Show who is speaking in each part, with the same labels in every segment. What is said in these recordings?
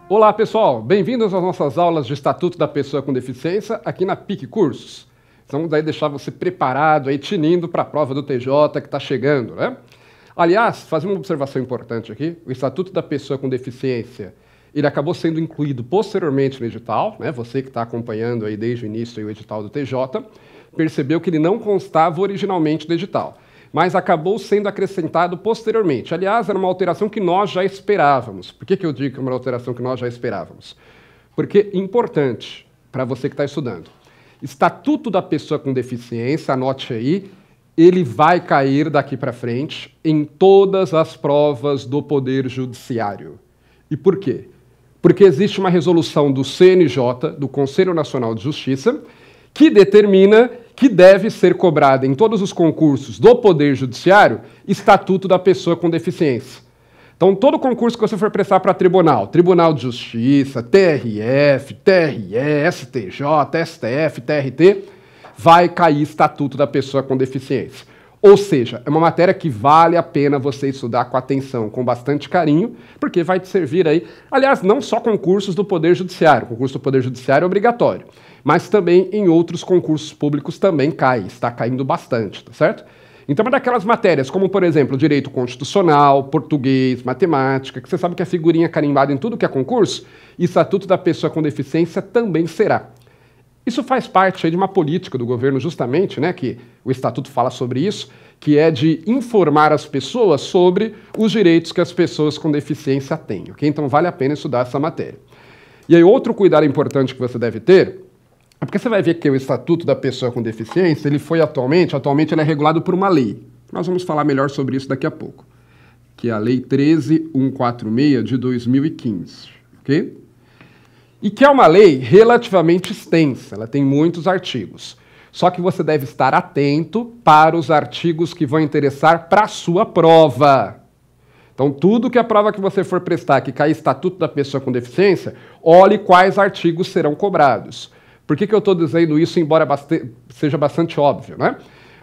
Speaker 1: Olá pessoal, bem-vindos às nossas aulas de Estatuto da Pessoa com Deficiência aqui na PIC Cursos. Vamos aí deixar você preparado, aí tinindo para a prova do TJ que está chegando, né? Aliás, fazer uma observação importante aqui, o Estatuto da Pessoa com Deficiência, ele acabou sendo incluído posteriormente no edital, né? Você que está acompanhando aí desde o início aí o edital do TJ, percebeu que ele não constava originalmente no edital, mas acabou sendo acrescentado posteriormente. Aliás, era uma alteração que nós já esperávamos. Por que eu digo que é uma alteração que nós já esperávamos? Porque é importante para você que está estudando. Estatuto da Pessoa com Deficiência, anote aí, ele vai cair daqui para frente em todas as provas do Poder Judiciário. E por quê? Porque existe uma resolução do CNJ, do Conselho Nacional de Justiça, que determina que deve ser cobrada em todos os concursos do Poder Judiciário Estatuto da Pessoa com Deficiência. Então, todo concurso que você for prestar para tribunal, Tribunal de Justiça, TRF, TRE, STJ, STF, TRT, vai cair Estatuto da Pessoa com Deficiência. Ou seja, é uma matéria que vale a pena você estudar com atenção, com bastante carinho, porque vai te servir aí, aliás, não só concursos do Poder Judiciário, o concurso do Poder Judiciário é obrigatório, mas também em outros concursos públicos também cai, está caindo bastante, tá certo? Então, uma daquelas matérias, como, por exemplo, direito constitucional, português, matemática, que você sabe que é figurinha carimbada em tudo que é concurso, e Estatuto da Pessoa com Deficiência também será. Isso faz parte aí de uma política do governo, justamente, né, que o Estatuto fala sobre isso, que é de informar as pessoas sobre os direitos que as pessoas com deficiência têm, ok? Então, vale a pena estudar essa matéria. E aí, outro cuidado importante que você deve ter é porque você vai ver que o Estatuto da Pessoa com Deficiência, ele foi atualmente ele é regulado por uma lei. Nós vamos falar melhor sobre isso daqui a pouco, que é a Lei 13.146 de 2015, ok? E que é uma lei relativamente extensa, ela tem muitos artigos. Só que você deve estar atento para os artigos que vão interessar para a sua prova. Então, tudo que a prova que você for prestar que cair Estatuto da Pessoa com Deficiência, olhe quais artigos serão cobrados. Por que eu estou dizendo isso, embora seja bastante óbvio, né?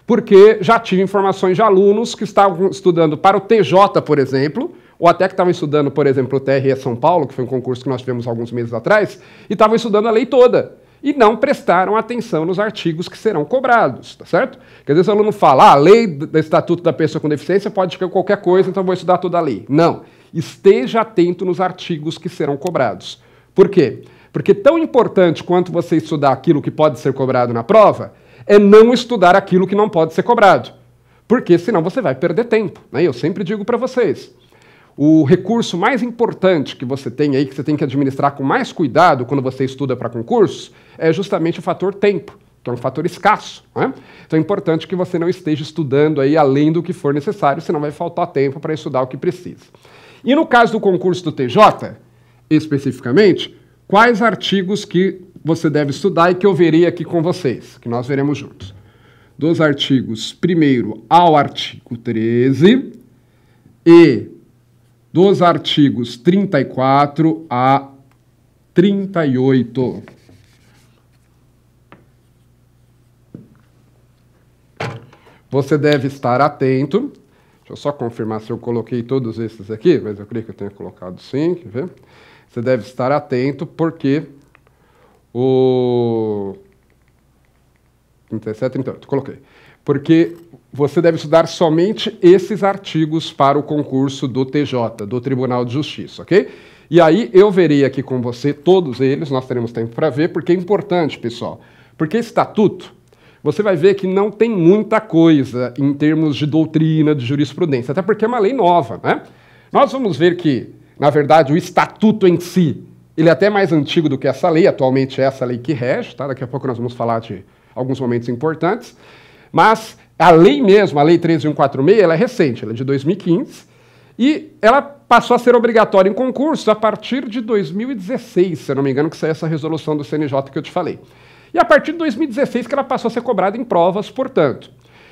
Speaker 1: Porque já tive informações de alunos que estavam estudando para o TJ, por exemplo, ou até que estavam estudando, por exemplo, o TRE São Paulo, que foi um concurso que nós tivemos alguns meses atrás, e estavam estudando a lei toda, e não prestaram atenção nos artigos que serão cobrados, tá certo? Porque às vezes o aluno fala, a lei do Estatuto da Pessoa com Deficiência pode ser qualquer coisa, então vou estudar toda a lei. Não, esteja atento nos artigos que serão cobrados. Por quê? Porque tão importante quanto você estudar aquilo que pode ser cobrado na prova, é não estudar aquilo que não pode ser cobrado. Porque senão você vai perder tempo, né? Eu sempre digo para vocês, o recurso mais importante que você tem aí, que você tem que administrar com mais cuidado quando você estuda para concursos, é justamente o fator tempo, que é um fator escasso, né? Então é importante que você não esteja estudando aí além do que for necessário, senão vai faltar tempo para estudar o que precisa. E no caso do concurso do TJ, especificamente, quais artigos que você deve estudar e que eu verei aqui com vocês, que nós veremos juntos. Dos artigos 1º ao artigo 13 e dos artigos 34 a 38. Você deve estar atento. Deixa eu só confirmar se eu coloquei todos esses aqui, mas eu creio que eu tenha colocado sim, quer ver? Você deve estar atento porque o 37, 38, coloquei. Porque você deve estudar somente esses artigos para o concurso do TJ, do Tribunal de Justiça, ok? E aí eu verei aqui com você todos eles, nós teremos tempo para ver, porque é importante, pessoal. Porque esse estatuto, você vai ver que não tem muita coisa em termos de doutrina, de jurisprudência, até porque é uma lei nova, né? Nós vamos ver que, na verdade, o estatuto em si, ele é até mais antigo do que essa lei, atualmente é essa lei que rege, tá? Daqui a pouco nós vamos falar de alguns momentos importantes, mas a lei mesmo, a Lei 13.146, ela é recente, ela é de 2015, e ela passou a ser obrigatória em concurso a partir de 2016, se eu não me engano, que saiu essa resolução do CNJ que eu te falei. E a partir de 2016 que ela passou a ser cobrada em provas, portanto.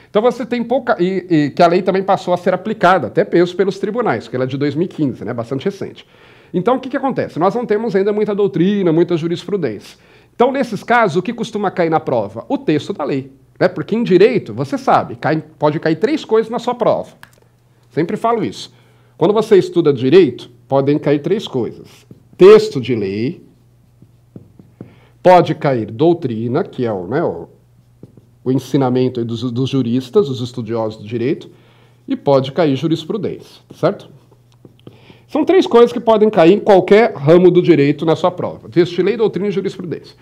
Speaker 1: Então você tem pouca... E que a lei também passou a ser aplicada, até pelos tribunais, que ela é de 2015, né, bastante recente. Então o que acontece? Nós não temos ainda muita doutrina, muita jurisprudência. Então, nesses casos, o que costuma cair na prova? O texto da lei. Né? Porque em direito, você sabe, pode cair 3 coisas na sua prova. Sempre falo isso. Quando você estuda direito, podem cair 3 coisas. texto de lei, pode cair doutrina, que é o ensinamento aí dos juristas, dos estudiosos do direito, e pode cair jurisprudência, certo? São 3 coisas que podem cair em qualquer ramo do direito na sua prova: texto de lei, doutrina e jurisprudência.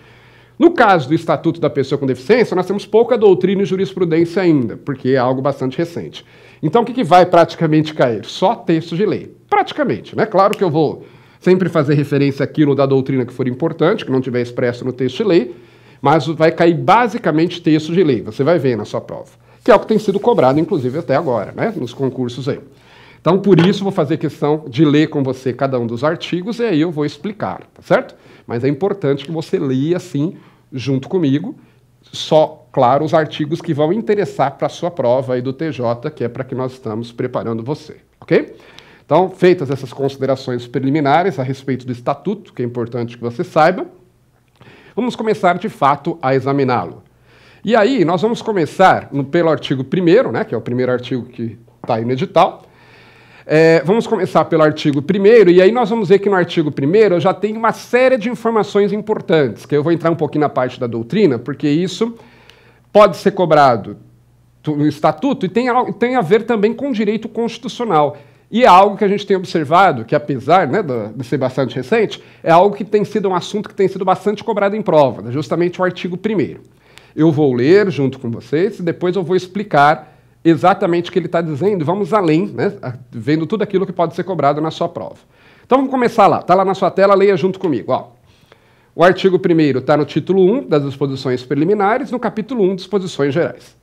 Speaker 1: No caso do Estatuto da Pessoa com Deficiência, nós temos pouca doutrina e jurisprudência ainda, porque é algo bastante recente. Então, o que vai praticamente cair? Só texto de lei. Praticamente, né? Claro que eu vou sempre fazer referência àquilo da doutrina que for importante, que não tiver expresso no texto de lei, mas vai cair basicamente texto de lei. Você vai ver na sua prova. Que é o que tem sido cobrado, inclusive, até agora, né? Nos concursos aí. Então, por isso, vou fazer questão de ler com você cada um dos artigos e aí eu vou explicar, tá certo? Mas é importante que você leia, assim, junto comigo, só, claro, os artigos que vão interessar para a sua prova aí do TJ, que é para que nós estamos preparando você, ok? Então, feitas essas considerações preliminares a respeito do Estatuto, que é importante que você saiba, vamos começar, de fato, a examiná-lo. E aí, nós vamos começar pelo artigo 1º, né, que é o primeiro artigo que está aí no edital. Vamos começar pelo artigo 1º, e aí nós vamos ver que no artigo 1º eu já tenho uma série de informações importantes, que eu vou entrar um pouquinho na parte da doutrina, porque isso pode ser cobrado no Estatuto e tem a ver também com direito constitucional. E é algo que a gente tem observado, que apesar, né, de ser bastante recente, é algo que tem sido um assunto que tem sido bastante cobrado em prova, né, justamente o artigo 1º. Eu vou ler junto com vocês e depois eu vou explicar exatamente o que ele está dizendo, vamos além, né, vendo tudo aquilo que pode ser cobrado na sua prova. Então vamos começar lá, está lá na sua tela, leia junto comigo. Ó. O artigo 1º está no título 1 das disposições preliminares, no capítulo 1, disposições gerais.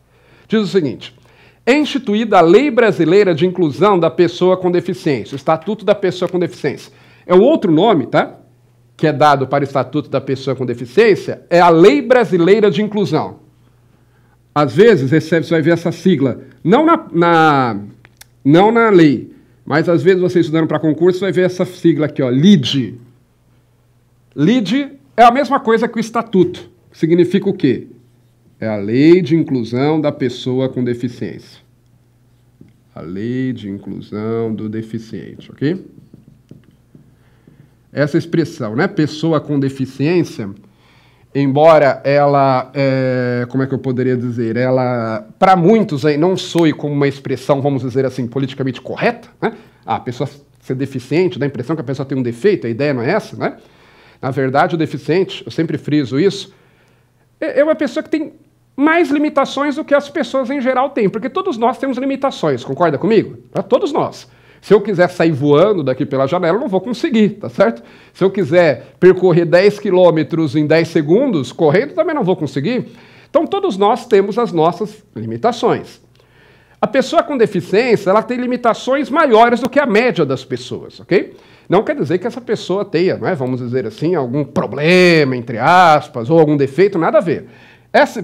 Speaker 1: Diz o seguinte: é instituída a Lei Brasileira de Inclusão da Pessoa com Deficiência, o Estatuto da Pessoa com Deficiência. É um outro nome, tá? Que é dado para o Estatuto da Pessoa com Deficiência, é a Lei Brasileira de Inclusão. Às vezes, você vai ver essa sigla, não na lei, mas às vezes você estudando para concurso vai ver essa sigla aqui, ó, LID. LID é a mesma coisa que o Estatuto. Significa o quê? É a Lei de Inclusão da Pessoa com Deficiência. A Lei de Inclusão do Deficiente, ok? Essa expressão, né, pessoa com deficiência, embora ela, como é que eu poderia dizer, ela, para muitos, aí, não soe como uma expressão, vamos dizer assim, politicamente correta, né? A pessoa ser deficiente, dá a impressão que a pessoa tem um defeito, a ideia não é essa, né? Na verdade, o deficiente, eu sempre friso isso, é uma pessoa que tem mais limitações do que as pessoas em geral têm, porque todos nós temos limitações, concorda comigo? Todos nós. Se eu quiser sair voando daqui pela janela, eu não vou conseguir, tá certo? Se eu quiser percorrer 10 quilômetros em 10 segundos, correndo, também não vou conseguir. Então, todos nós temos as nossas limitações. A pessoa com deficiência, ela tem limitações maiores do que a média das pessoas, ok? Não quer dizer que essa pessoa tenha, não é, vamos dizer assim, algum problema, entre aspas, ou algum defeito, nada a ver.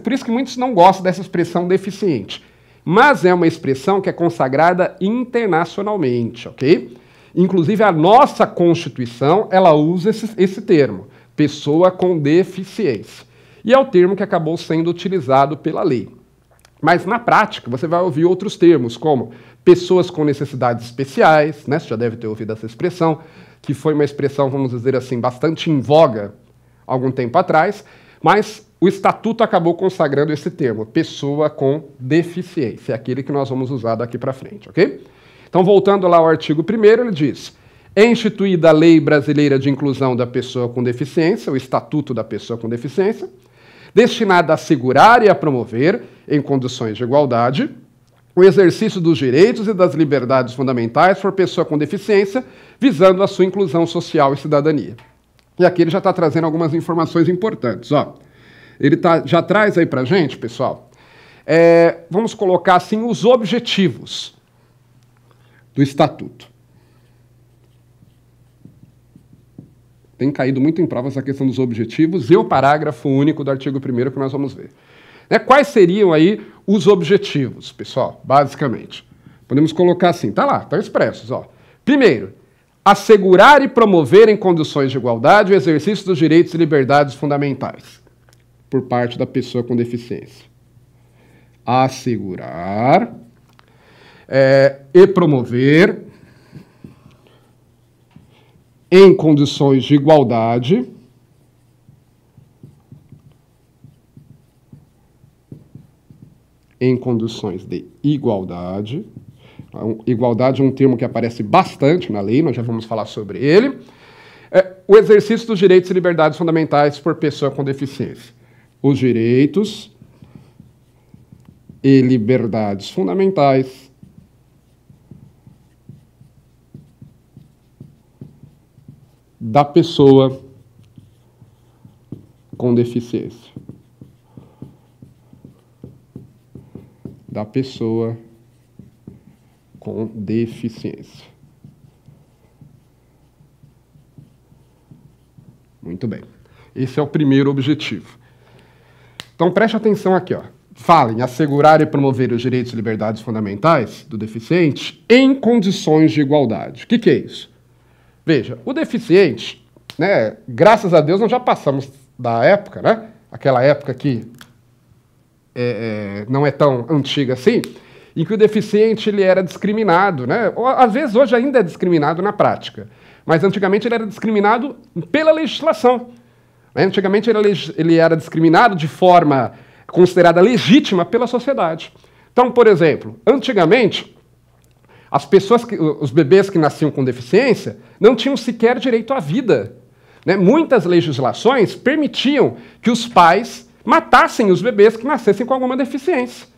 Speaker 1: Por isso que muitos não gostam dessa expressão deficiente. Mas é uma expressão que é consagrada internacionalmente, ok? Inclusive, a nossa Constituição, ela usa esse termo, pessoa com deficiência. E é o termo que acabou sendo utilizado pela lei. Mas, na prática, você vai ouvir outros termos, como pessoas com necessidades especiais, né? Você já deve ter ouvido essa expressão, que foi uma expressão, vamos dizer assim, bastante em voga algum tempo atrás, mas o Estatuto acabou consagrando esse termo, pessoa com deficiência, é aquele que nós vamos usar daqui para frente, ok? Então, voltando lá ao artigo 1º, ele diz: é instituída a Lei Brasileira de Inclusão da Pessoa com Deficiência, o Estatuto da Pessoa com Deficiência, destinada a assegurar e a promover, em condições de igualdade, o exercício dos direitos e das liberdades fundamentais por pessoa com deficiência, visando a sua inclusão social e cidadania. E aqui ele já está trazendo algumas informações importantes, ó. Ele já traz aí para a gente, pessoal, vamos colocar assim os objetivos do Estatuto. Tem caído muito em prova essa questão dos objetivos e o parágrafo único do artigo 1º que nós vamos ver. Quais seriam aí os objetivos, pessoal, basicamente? Podemos colocar assim, tá lá, estão expressos, ó. Primeiro, assegurar e promover em condições de igualdade o exercício dos direitos e liberdades fundamentais por parte da pessoa com deficiência. Assegurar e promover em condições de igualdade em condições de igualdade. Igualdade é um termo que aparece bastante na lei, nós já vamos falar sobre ele. O exercício dos direitos e liberdades fundamentais por pessoa com deficiência. Os direitos e liberdades fundamentais da pessoa com deficiência. Da pessoa com deficiência. Muito bem. Esse é o primeiro objetivo. Então, preste atenção aqui, ó. Fala em assegurar e promover os direitos e liberdades fundamentais do deficiente em condições de igualdade. O que é isso? Veja, o deficiente, né, graças a Deus nós já passamos da época, né? Aquela época que não é tão antiga assim, em que o deficiente ele era discriminado, né? Ou, às vezes hoje ainda é discriminado na prática, mas antigamente ele era discriminado pela legislação. Né? Antigamente ele era discriminado de forma considerada legítima pela sociedade. Então, por exemplo, antigamente os bebês que nasciam com deficiência não tinham sequer direito à vida. Né? Muitas legislações permitiam que os pais matassem os bebês que nascessem com alguma deficiência.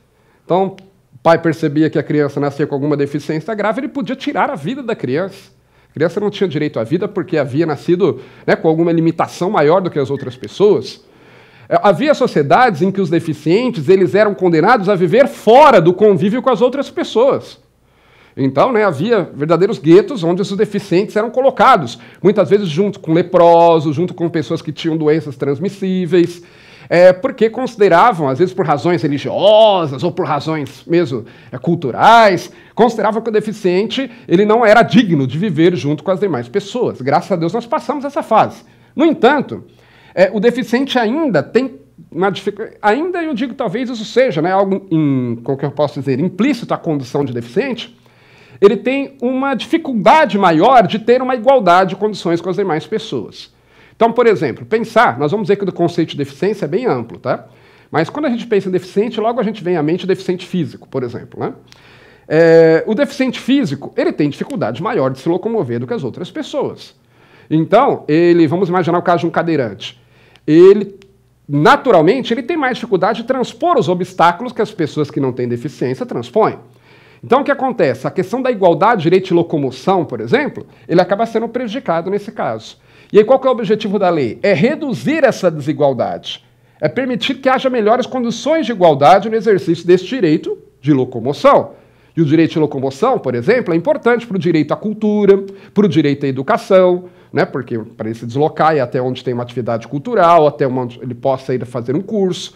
Speaker 1: Então, o pai percebia que a criança nascia com alguma deficiência grave, ele podia tirar a vida da criança. A criança não tinha direito à vida porque havia nascido, né, com alguma limitação maior do que as outras pessoas. Havia sociedades em que os deficientes eles eram condenados a viver fora do convívio com as outras pessoas. Então, né, havia verdadeiros guetos onde os deficientes eram colocados, muitas vezes junto com leprosos, junto com pessoas que tinham doenças transmissíveis, porque consideravam, às vezes por razões religiosas ou por razões mesmo culturais, consideravam que o deficiente ele não era digno de viver junto com as demais pessoas. Graças a Deus nós passamos essa fase. No entanto, o deficiente ainda tem uma dificuldade, ainda eu digo talvez isso seja, né, algo, como que eu posso dizer, implícito à condição de deficiente, ele tem uma dificuldade maior de ter uma igualdade de condições com as demais pessoas. Então, por exemplo, nós vamos dizer que o conceito de deficiência é bem amplo, tá? Mas quando a gente pensa em deficiente, logo a gente vem à mente o deficiente físico, por exemplo, né? O deficiente físico, ele tem dificuldade maior de se locomover do que as outras pessoas. Então, vamos imaginar o caso de um cadeirante. Naturalmente, ele tem mais dificuldade de transpor os obstáculos que as pessoas que não têm deficiência transpõem. Então, o que acontece? A questão da igualdade, direito de locomoção, por exemplo, ele acaba sendo prejudicado nesse caso. E aí, qual que é o objetivo da lei? É reduzir essa desigualdade. É permitir que haja melhores condições de igualdade no exercício desse direito de locomoção. E o direito de locomoção, por exemplo, é importante para o direito à cultura, para o direito à educação, né? Porque para ele se deslocar e até onde tem uma atividade cultural, até onde ele possa ir fazer um curso.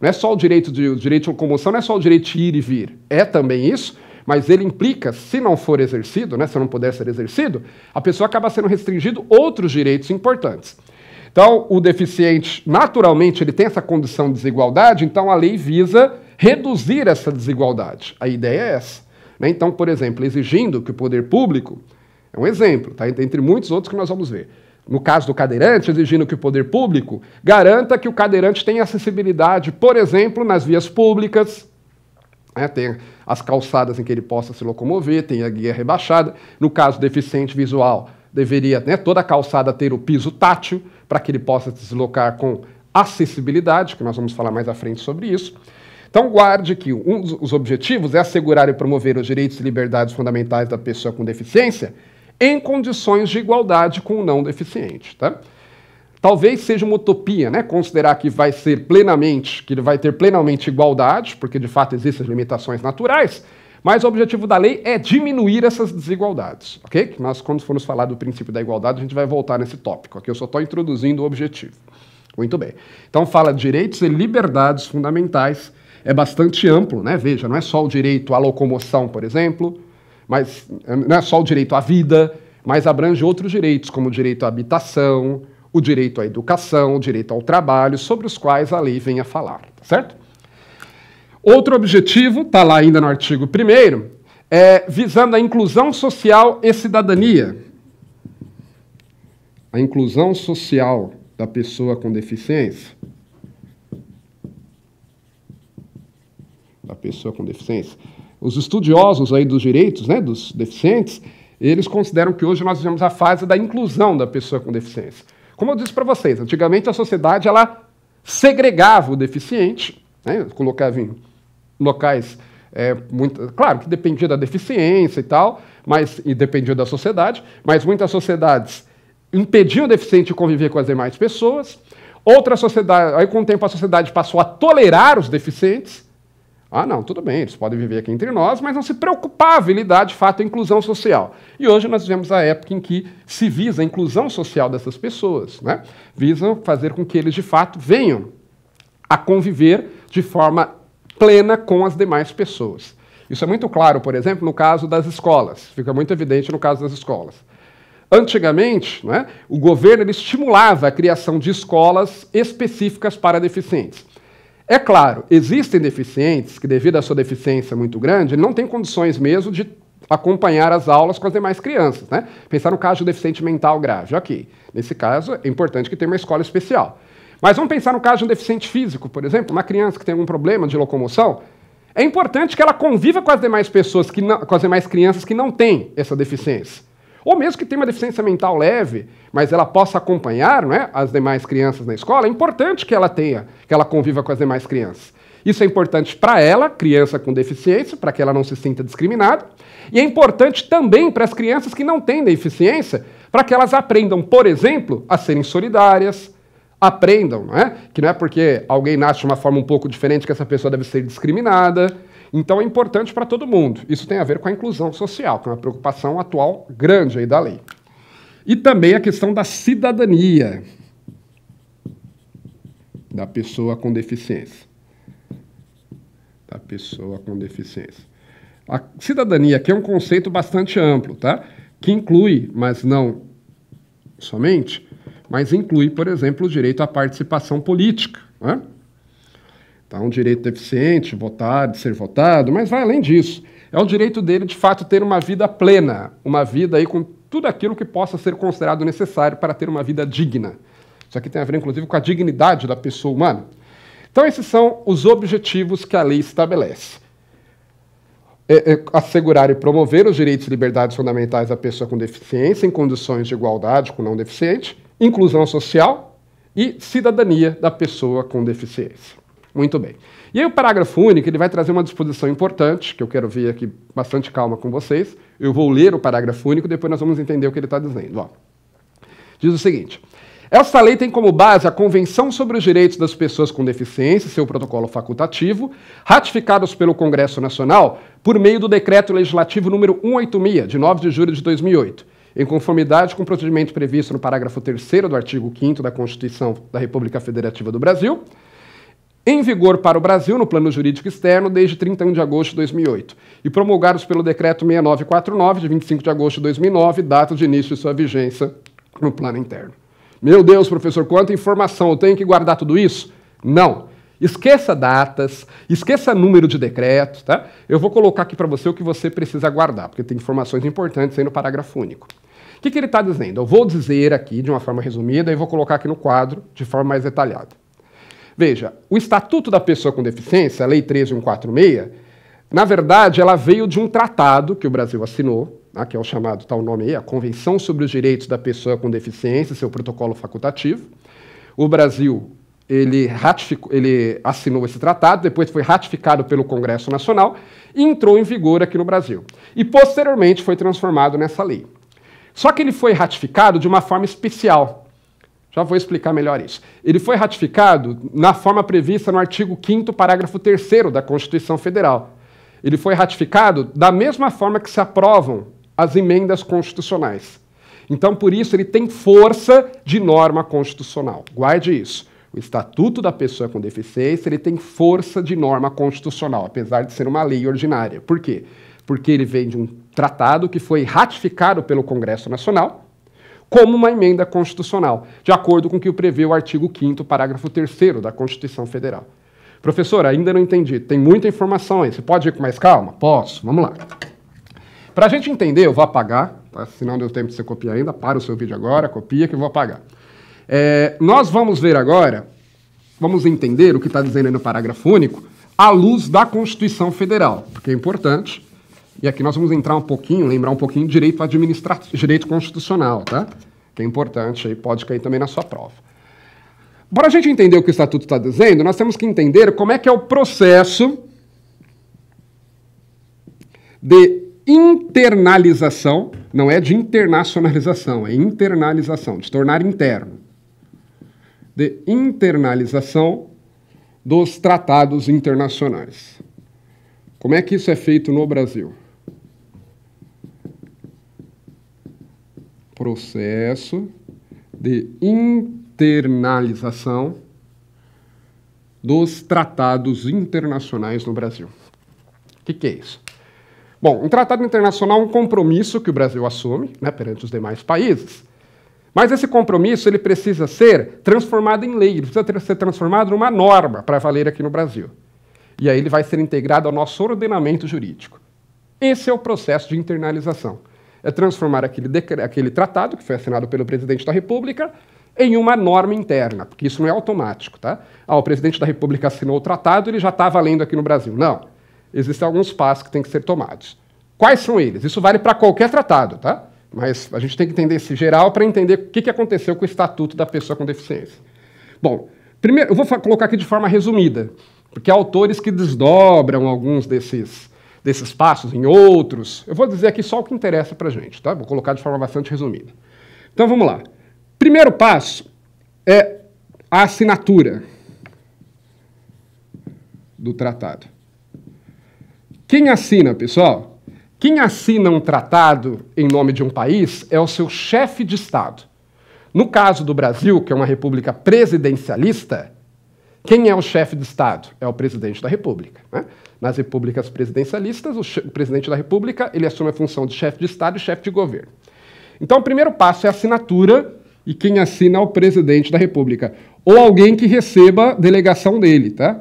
Speaker 1: Não é só o direito de locomoção, não é só o direito de ir e vir. É também isso, mas ele implica, se não for exercido, né, se não puder ser exercido, a pessoa acaba sendo restringido outros direitos importantes. Então, o deficiente, naturalmente, ele tem essa condição de desigualdade, então a lei visa reduzir essa desigualdade. A ideia é essa. Né? Então, por exemplo, exigindo que o poder público, é um exemplo, tá? Entre muitos outros que nós vamos ver. No caso do cadeirante, exigindo que o poder público garanta que o cadeirante tenha acessibilidade, por exemplo, nas vias públicas, né, tem as calçadas em que ele possa se locomover, tem a guia rebaixada. No caso do deficiente visual, deveria, né, toda a calçada ter o piso tátil, para que ele possa se deslocar com acessibilidade, que nós vamos falar mais à frente sobre isso. Então, guarde que um dos objetivos é assegurar e promover os direitos e liberdades fundamentais da pessoa com deficiência em condições de igualdade com o não deficiente. Tá? Talvez seja uma utopia, né, considerar que ele vai ter plenamente igualdade, porque de fato existem limitações naturais, mas o objetivo da lei é diminuir essas desigualdades, ok? Nós, quando formos falar do princípio da igualdade, a gente vai voltar nesse tópico, aqui eu só estou introduzindo o objetivo. Muito bem. Então fala de direitos e liberdades fundamentais, é bastante amplo, né? Veja, não é só o direito à locomoção, por exemplo, mas não é só o direito à vida, mas abrange outros direitos, como o direito à habitação, o direito à educação, o direito ao trabalho, sobre os quais a lei vem a falar, tá certo? Outro objetivo, está lá ainda no artigo 1º, visando a inclusão social e cidadania. a inclusão social da pessoa com deficiência, os estudiosos aí dos direitos, né, dos deficientes, eles consideram que hoje nós vivemos a fase da inclusão da pessoa com deficiência. Como eu disse para vocês, antigamente a sociedade ela segregava o deficiente, né, colocava em locais claro que dependia da deficiência e tal, e dependia da sociedade, mas muitas sociedades impediam o deficiente de conviver com as demais pessoas. Outra sociedade, aí com o tempo a sociedade passou a tolerar os deficientes. Ah, não, tudo bem, eles podem viver aqui entre nós, mas não se preocupava em lidar, de fato, a inclusão social. E hoje nós vivemos a época em que se visa a inclusão social dessas pessoas, né? Visam fazer com que eles, de fato, venham a conviver de forma plena com as demais pessoas. Isso é muito claro, por exemplo, no caso das escolas. Fica muito evidente no caso das escolas. Antigamente, né, o governo ele estimulava a criação de escolas específicas para deficientes. É claro, existem deficientes que, devido à sua deficiência muito grande, não têm condições mesmo de acompanhar as aulas com as demais crianças, né? Pensar no caso de um deficiente mental grave. Ok, nesse caso é importante que tenha uma escola especial. Mas vamos pensar no caso de um deficiente físico, por exemplo, uma criança que tem algum problema de locomoção. É importante que ela conviva com as demais pessoas, com as demais crianças que não têm essa deficiência. Ou mesmo que tenha uma deficiência mental leve, mas ela possa acompanhar, não é, as demais crianças na escola, é importante que ela conviva com as demais crianças. Isso é importante para ela, criança com deficiência, para que ela não se sinta discriminada, e é importante também para as crianças que não têm deficiência, para que elas aprendam, por exemplo, a serem solidárias, aprendam, não é? Que não é porque alguém nasce de uma forma um pouco diferente que essa pessoa deve ser discriminada. Então é importante para todo mundo. Isso tem a ver com a inclusão social, que é uma preocupação atual grande aí da lei. E também a questão da cidadania da pessoa com deficiência. A cidadania aqui é um conceito bastante amplo, tá? Que inclui, mas não somente, mas inclui, por exemplo, o direito à participação política, né? Então, um direito deficiente, votar, de ser votado, mas vai além disso. É o direito dele, de fato, ter uma vida plena, uma vida aí com tudo aquilo que possa ser considerado necessário para ter uma vida digna. Isso aqui tem a ver, inclusive, com a dignidade da pessoa humana. Então, esses são os objetivos que a lei estabelece. Assegurar e promover os direitos e liberdades fundamentais da pessoa com deficiência em condições de igualdade com o não deficiente, inclusão social e cidadania da pessoa com deficiência. Muito bem. E aí o parágrafo único ele vai trazer uma disposição importante, que eu quero ver aqui bastante calma com vocês. Eu vou ler o parágrafo único, depois nós vamos entender o que ele está dizendo. Ó. Diz o seguinte: esta lei tem como base a Convenção sobre os Direitos das Pessoas com Deficiência e seu protocolo facultativo, ratificados pelo Congresso Nacional por meio do Decreto Legislativo número 186, de 9 de julho de 2008, em conformidade com o procedimento previsto no parágrafo 3º do artigo 5º da Constituição da República Federativa do Brasil, em vigor para o Brasil no plano jurídico externo desde 31 de agosto de 2008 e promulgados pelo Decreto 6949, de 25 de agosto de 2009, data de início de sua vigência no plano interno. Meu Deus, professor, quanta informação, eu tenho que guardar tudo isso? Não. Esqueça datas, esqueça número de decreto, tá? Eu vou colocar aqui para você o que você precisa guardar, porque tem informações importantes aí no parágrafo único. O que ele está dizendo? Eu vou dizer aqui de uma forma resumida e vou colocar aqui no quadro de forma mais detalhada. Veja, o Estatuto da Pessoa com Deficiência, a Lei 13.146, na verdade, ela veio de um tratado que o Brasil assinou, né, que é o chamado, tal nome aí, a Convenção sobre os Direitos da Pessoa com Deficiência e seu protocolo facultativo. O Brasil, ele assinou esse tratado, depois foi ratificado pelo Congresso Nacional e entrou em vigor aqui no Brasil. E, posteriormente, foi transformado nessa lei. Só que ele foi ratificado de uma forma especial. Já vou explicar melhor isso. Ele foi ratificado na forma prevista no artigo 5º, parágrafo 3º da Constituição Federal. Ele foi ratificado da mesma forma que se aprovam as emendas constitucionais. Então, por isso, ele tem força de norma constitucional. Guarde isso. O Estatuto da Pessoa com Deficiência ele tem força de norma constitucional, apesar de ser uma lei ordinária. Por quê? Porque ele vem de um tratado que foi ratificado pelo Congresso Nacional como uma emenda constitucional, de acordo com o que prevê o artigo 5º, parágrafo 3º da Constituição Federal. Professor, ainda não entendi. Tem muita informação aí. Você pode ir com mais calma? Posso. Vamos lá. Para a gente entender, eu vou apagar Tá? Se não deu tempo de você copiar ainda, para o seu vídeo agora, copia que eu vou apagar. Nós vamos ver agora, vamos entender o que está dizendo aí no parágrafo único, à luz da Constituição Federal, porque é importante. E aqui nós vamos entrar um pouquinho, lembrar um pouquinho de direito administrativo, direito constitucional, tá? Que é importante, aí pode cair também na sua prova. Para a gente entender o que o Estatuto está dizendo, nós temos que entender como é que é o processo de internalização, não é de internacionalização, é internalização, de tornar interno. De internalização dos tratados internacionais. Como é que isso é feito no Brasil? Processo de internalização dos tratados internacionais no Brasil. O que é isso? Bom, um tratado internacional é um compromisso que o Brasil assume, né, perante os demais países, mas esse compromisso ele precisa ser transformado em lei, ele precisa ser transformado numa norma para valer aqui no Brasil. E aí ele vai ser integrado ao nosso ordenamento jurídico. Esse é o processo de internalização. É transformar aquele tratado, que foi assinado pelo presidente da República, em uma norma interna, porque isso não é automático, tá? O presidente da República assinou o tratado, ele já está valendo aqui no Brasil. Não. Existem alguns passos que têm que ser tomados. Quais são eles? Isso vale para qualquer tratado, tá? Mas a gente tem que entender esse geral para entender o que aconteceu com o Estatuto da Pessoa com Deficiência. Bom, primeiro, eu vou colocar aqui de forma resumida, porque há autores que desdobram alguns desses passos em outros. Eu vou dizer aqui só o que interessa para a gente, tá? Vou colocar de forma bastante resumida. Então, vamos lá. Primeiro passo é a assinatura do tratado. Quem assina, pessoal? Quem assina um tratado em nome de um país é o seu chefe de Estado. No caso do Brasil, que é uma república presidencialista, quem é o chefe de Estado? É o presidente da República, né? Nas repúblicas presidencialistas, o presidente da República ele assume a função de chefe de Estado e chefe de governo. Então, o primeiro passo é a assinatura, e quem assina é o presidente da República, ou alguém que receba delegação dele, tá?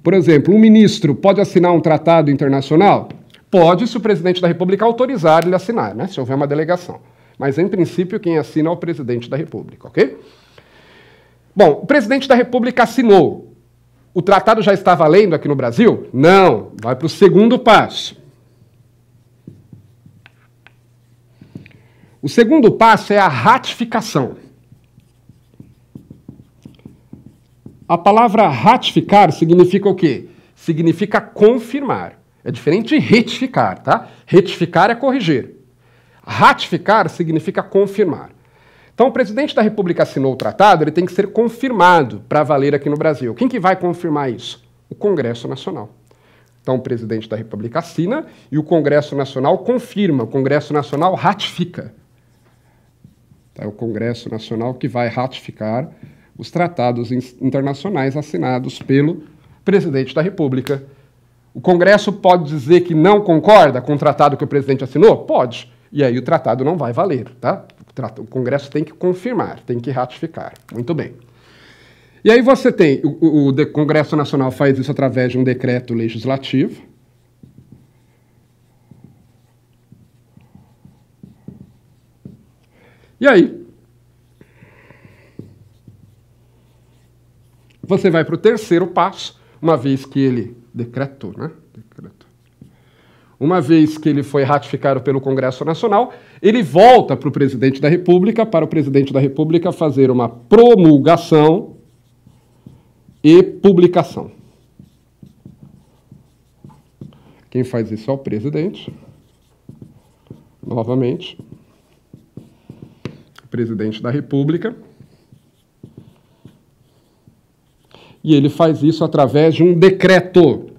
Speaker 1: Por exemplo, um ministro pode assinar um tratado internacional? Pode, se o presidente da República autorizar ele a assinar, né? Se houver uma delegação. Mas, em princípio, quem assina é o presidente da República, ok? Bom, o presidente da República assinou. O tratado já está valendo aqui no Brasil? Não. Vai para o segundo passo. O segundo passo é a ratificação. A palavra ratificar significa o quê? Significa confirmar. É diferente de retificar, tá? Retificar é corrigir. Ratificar significa confirmar. Então, o presidente da República assinou o tratado, ele tem que ser confirmado para valer aqui no Brasil. Quem que vai confirmar isso? O Congresso Nacional. Então, o presidente da República assina e o Congresso Nacional confirma, o Congresso Nacional ratifica. É o Congresso Nacional que vai ratificar os tratados internacionais assinados pelo presidente da República. O Congresso pode dizer que não concorda com o tratado que o presidente assinou? Pode. E aí o tratado não vai valer, tá? O Congresso tem que confirmar, tem que ratificar. Muito bem. E aí você tem, o Congresso Nacional faz isso através de um decreto legislativo. E aí, você vai para o terceiro passo, uma vez que ele decretou, né? Uma vez que ele foi ratificado pelo Congresso Nacional, ele volta para o presidente da República, para o presidente da República fazer uma promulgação e publicação. Quem faz isso é o presidente. Novamente. O presidente da República. E ele faz isso através de um decreto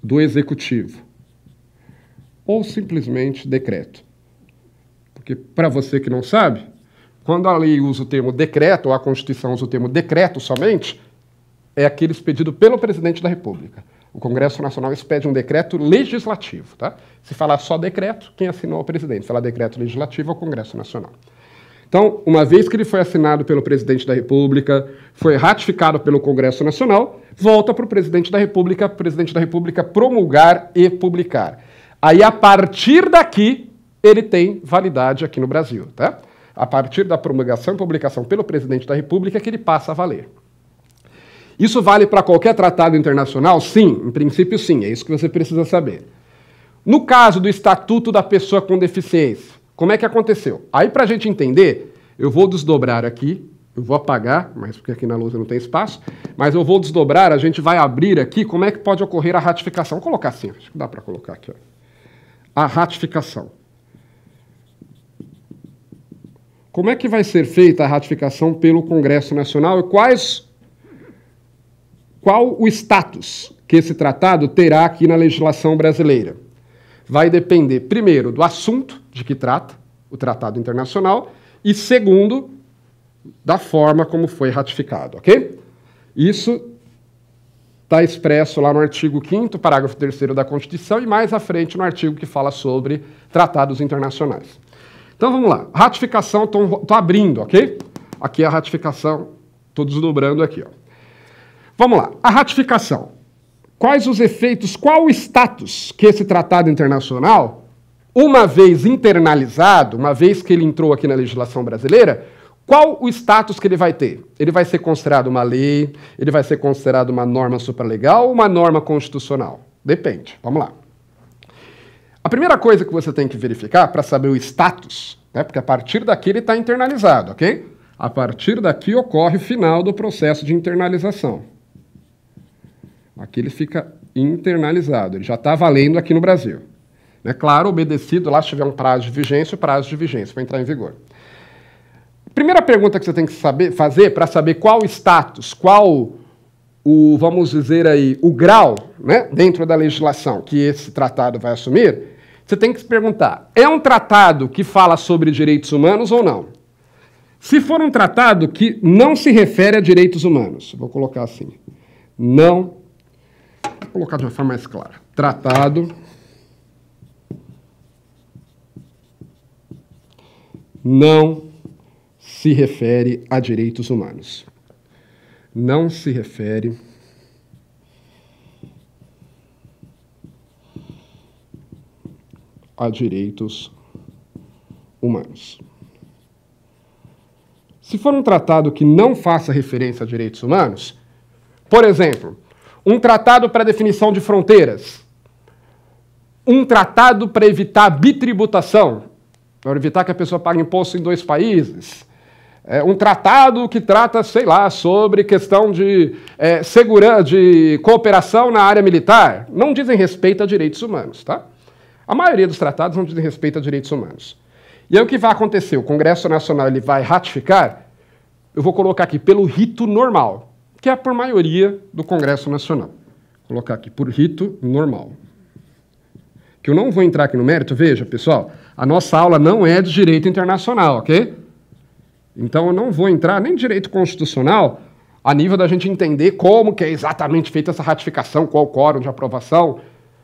Speaker 1: do Executivo. Ou simplesmente decreto. Porque, para você que não sabe, quando a lei usa o termo decreto, ou a Constituição usa o termo decreto somente, é aquele expedido pelo presidente da República. O Congresso Nacional expede um decreto legislativo, tá? Se falar só decreto, quem assinou é o presidente. Se falar decreto legislativo, é o Congresso Nacional. Então, uma vez que ele foi assinado pelo presidente da República, foi ratificado pelo Congresso Nacional, volta para o presidente da República promulgar e publicar. Aí, a partir daqui, ele tem validade aqui no Brasil, tá? A partir da promulgação e publicação pelo presidente da República que ele passa a valer. Isso vale para qualquer tratado internacional? Sim, em princípio sim, é isso que você precisa saber. No caso do Estatuto da Pessoa com Deficiência, como é que aconteceu? Aí, para a gente entender, eu vou desdobrar aqui, eu vou apagar, mas porque aqui na lousa não tem espaço, mas eu vou desdobrar, a gente vai abrir aqui como é que pode ocorrer a ratificação. Vou colocar assim, acho que dá para colocar aqui. Ó. A ratificação. Como é que vai ser feita a ratificação pelo Congresso Nacional e qual o status que esse tratado terá aqui na legislação brasileira? Vai depender, primeiro, do assunto de que trata o tratado internacional e, segundo, da forma como foi ratificado, ok? Isso está expresso lá no artigo 5º, parágrafo 3º da Constituição e mais à frente no artigo que fala sobre tratados internacionais. Então, vamos lá. Ratificação, estou abrindo, ok? Aqui é a ratificação, estou desdobrando aqui, ó. Vamos lá. A ratificação. Quais os efeitos, qual o status que esse tratado internacional, uma vez internalizado, uma vez que ele entrou aqui na legislação brasileira, qual o status que ele vai ter? Ele vai ser considerado uma lei, ele vai ser considerado uma norma supralegal ou uma norma constitucional? Depende. Vamos lá. A primeira coisa que você tem que verificar para saber o status, né, porque a partir daqui ele está internalizado, ok? A partir daqui ocorre o final do processo de internalização. Aqui ele fica internalizado, ele já está valendo aqui no Brasil. É claro, obedecido lá, se tiver um prazo de vigência, o prazo de vigência vai entrar em vigor. Primeira pergunta que você tem que fazer para saber qual o status, qual o, vamos dizer aí, o grau, né, dentro da legislação que esse tratado vai assumir, você tem que se perguntar, é um tratado que fala sobre direitos humanos ou não? Se for um tratado que não se refere a direitos humanos, vou colocar assim, não, vou colocar de uma forma mais clara, tratado não se refere a direitos humanos. Não se refere a direitos humanos. Se for um tratado que não faça referência a direitos humanos, por exemplo, um tratado para definição de fronteiras, um tratado para evitar bitributação, para evitar que a pessoa pague imposto em 2 países, um tratado que trata, sei lá, sobre questão de segurança, de cooperação na área militar, não dizem respeito a direitos humanos, tá? A maioria dos tratados não dizem respeito a direitos humanos. E aí o que vai acontecer? O Congresso Nacional ele vai ratificar, eu vou colocar aqui, pelo rito normal, que é por maioria do Congresso Nacional. Vou colocar aqui, por rito normal. Que eu não vou entrar aqui no mérito, veja, pessoal, a nossa aula não é de direito internacional, ok? Então eu não vou entrar nem em direito constitucional a nível da gente entender como que é exatamente feita essa ratificação, qual o quórum de aprovação.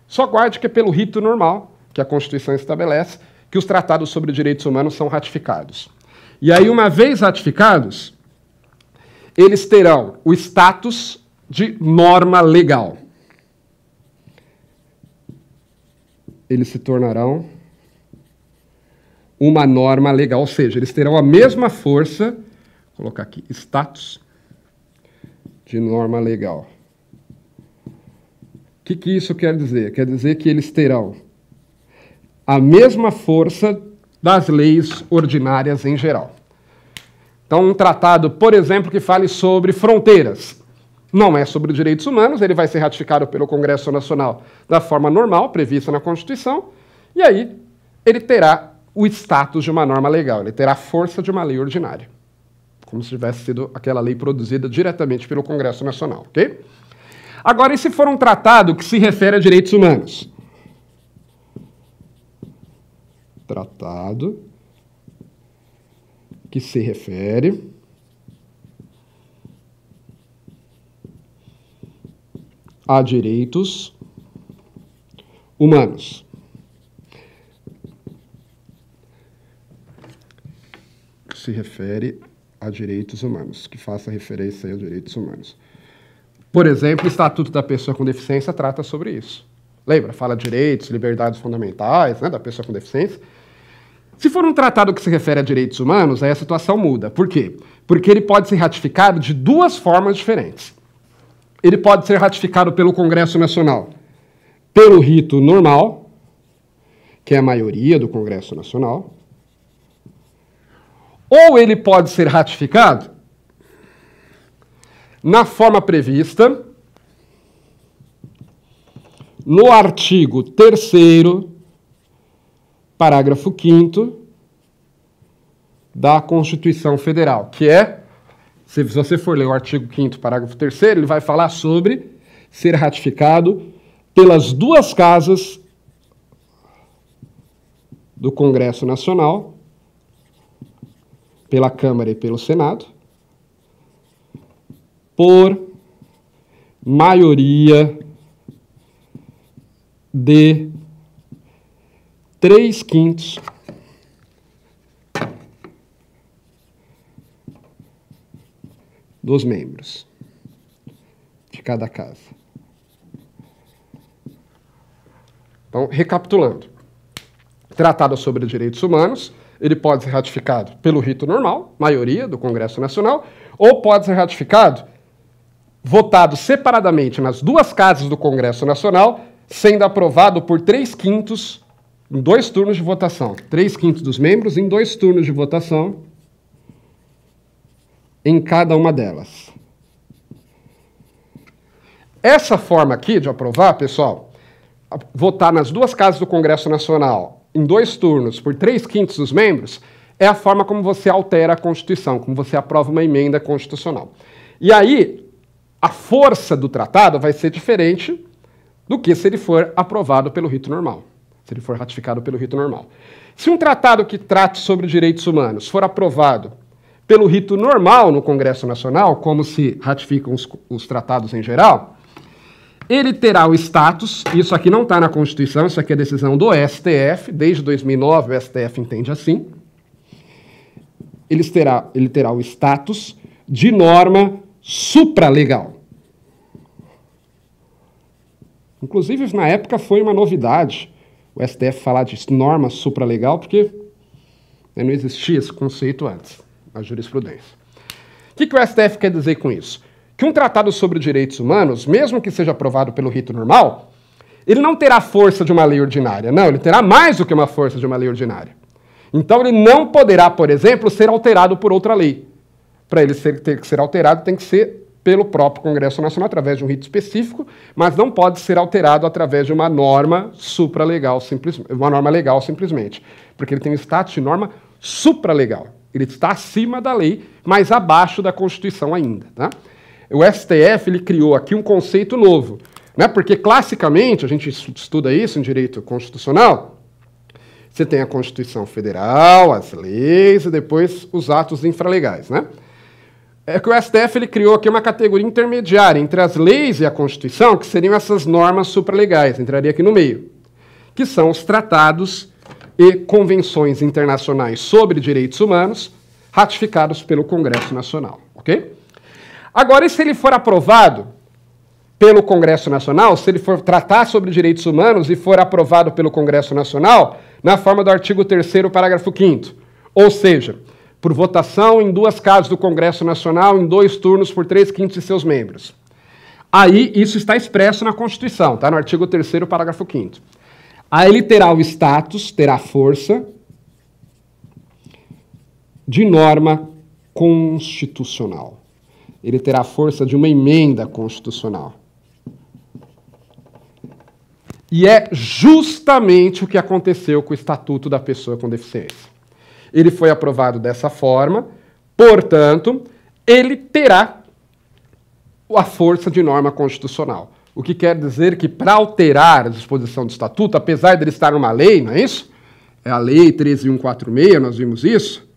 Speaker 1: Só guarde que é pelo rito normal, que a Constituição estabelece, que os tratados sobre direitos humanos são ratificados. E aí, uma vez ratificados, eles terão o status de norma legal. Eles se tornarão uma norma legal, ou seja, eles terão a mesma força, vou colocar aqui, status de norma legal. O que isso quer dizer? Quer dizer que eles terão a mesma força das leis ordinárias em geral. Então, um tratado, por exemplo, que fale sobre fronteiras, não é sobre direitos humanos, ele vai ser ratificado pelo Congresso Nacional da forma normal, prevista na Constituição, e aí ele terá o status de uma norma legal, ele terá a força de uma lei ordinária, como se tivesse sido aquela lei produzida diretamente pelo Congresso Nacional, ok? Agora, e se for um tratado que se refere a direitos humanos? Tratado que se refere a direitos humanos. Se refere a direitos humanos, que faça referência a direitos humanos. Por exemplo, o Estatuto da Pessoa com Deficiência trata sobre isso. Lembra? Fala direitos, liberdades fundamentais, né, da pessoa com deficiência. Se for um tratado que se refere a direitos humanos, aí a situação muda. Por quê? Porque ele pode ser ratificado de duas formas diferentes. Ele pode ser ratificado pelo Congresso Nacional pelo rito normal, que é a maioria do Congresso Nacional, ou ele pode ser ratificado na forma prevista no artigo 3º, parágrafo 5º da Constituição Federal, que é, se você for ler o artigo 5º, parágrafo 3º, ele vai falar sobre ser ratificado pelas duas casas do Congresso Nacional, pela Câmara e pelo Senado, por maioria de 3/5 dos membros de cada casa. Então, recapitulando, tratado sobre direitos humanos, ele pode ser ratificado pelo rito normal, maioria do Congresso Nacional, ou pode ser ratificado, votado separadamente nas duas casas do Congresso Nacional, sendo aprovado por 3/5 em 2 turnos de votação. 3/5 dos membros em 2 turnos de votação em cada uma delas. Essa forma aqui de aprovar, pessoal, votar nas duas casas do Congresso Nacional em 2 turnos por 3/5 dos membros, é a forma como você altera a Constituição, como você aprova uma emenda constitucional. E aí, a força do tratado vai ser diferente do que se ele for aprovado pelo rito normal, se ele for ratificado pelo rito normal. Se um tratado que trate sobre direitos humanos for aprovado pelo rito normal no Congresso Nacional, como se ratificam os tratados em geral, ele terá o status, isso aqui não está na Constituição, isso aqui é decisão do STF, desde 2009 o STF entende assim, ele terá o status de norma supralegal. Inclusive, na época foi uma novidade o STF falar de norma supralegal, porque não existia esse conceito antes, na jurisprudência. O que o STF quer dizer com isso? Que um tratado sobre direitos humanos, mesmo que seja aprovado pelo rito normal, ele não terá força de uma lei ordinária. Não, ele terá mais do que uma força de uma lei ordinária. Então, ele não poderá, por exemplo, ser alterado por outra lei. Para ele ter que ser alterado, tem que ser pelo próprio Congresso Nacional, através de um rito específico, mas não pode ser alterado através de uma norma supralegal, uma norma legal simplesmente, porque ele tem o status de norma supralegal. Ele está acima da lei, mas abaixo da Constituição ainda, tá? O STF ele criou aqui um conceito novo, né? Porque classicamente, a gente estuda isso em direito constitucional, você tem a Constituição Federal, as leis e depois os atos infralegais, né? É que o STF ele criou aqui uma categoria intermediária entre as leis e a Constituição, que seriam essas normas supralegais, entraria aqui no meio, que são os tratados e convenções internacionais sobre direitos humanos ratificados pelo Congresso Nacional, ok? Agora, e se ele for aprovado pelo Congresso Nacional, se ele for tratar sobre direitos humanos e for aprovado pelo Congresso Nacional, na forma do artigo 3º, parágrafo 5º, ou seja, por votação em 2 casas do Congresso Nacional, em 2 turnos por 3/5 de seus membros. Aí, isso está expresso na Constituição, tá? No artigo 3º, parágrafo 5º. Aí ele terá o status, terá força de norma constitucional. Ele terá força de uma emenda constitucional. E é justamente o que aconteceu com o Estatuto da Pessoa com Deficiência. Ele foi aprovado dessa forma, portanto, ele terá a força de norma constitucional. O que quer dizer que, para alterar a disposição do Estatuto, apesar de ele estar numa lei, não é isso? É a Lei 13.146, nós vimos isso.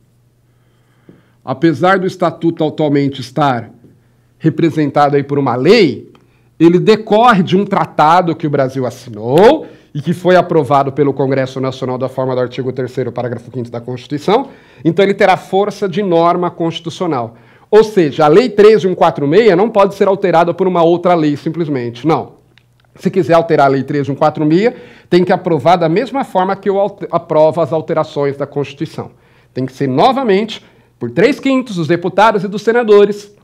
Speaker 1: Apesar do Estatuto atualmente estar representado aí por uma lei, ele decorre de um tratado que o Brasil assinou e que foi aprovado pelo Congresso Nacional da forma do artigo 3º, parágrafo 5º da Constituição, então ele terá força de norma constitucional. Ou seja, a Lei 13.146 não pode ser alterada por uma outra lei, simplesmente. Não. Se quiser alterar a Lei 13.146, tem que aprovar da mesma forma que eu aprovo as alterações da Constituição. Tem que ser novamente por 3/5 dos deputados e dos senadores,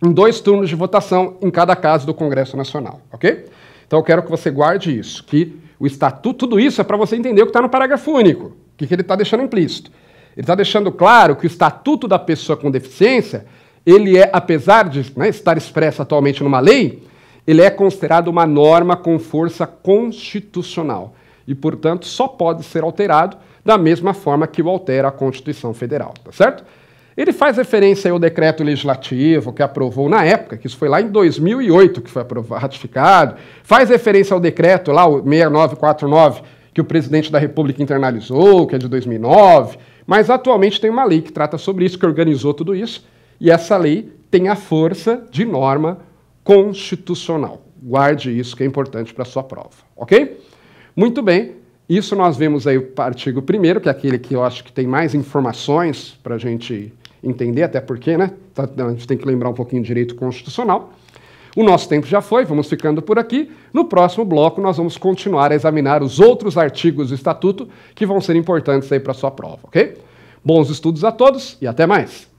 Speaker 1: em 2 turnos de votação em cada casa do Congresso Nacional, ok? Então eu quero que você guarde isso, que o Estatuto, tudo isso é para você entender o que está no parágrafo único, o que ele está deixando implícito. Ele está deixando claro que o Estatuto da Pessoa com Deficiência, ele é, apesar de estar expresso atualmente numa lei, ele é considerado uma norma com força constitucional e, portanto, só pode ser alterado da mesma forma que o altera a Constituição Federal, tá certo? Ele faz referência ao decreto legislativo que aprovou na época, que isso foi lá em 2008 que foi ratificado, faz referência ao decreto lá, o 6949, que o presidente da República internalizou, que é de 2009, mas atualmente tem uma lei que trata sobre isso, que organizou tudo isso, e essa lei tem a força de norma constitucional. Guarde isso que é importante para a sua prova, ok? Muito bem, isso nós vemos aí o artigo 1º, que é aquele que eu acho que tem mais informações para a gente entender, até porque, né? A gente tem que lembrar um pouquinho de direito constitucional. O nosso tempo já foi, vamos ficando por aqui. No próximo bloco nós vamos continuar a examinar os outros artigos do Estatuto que vão ser importantes aí para a sua prova, ok? Bons estudos a todos e até mais!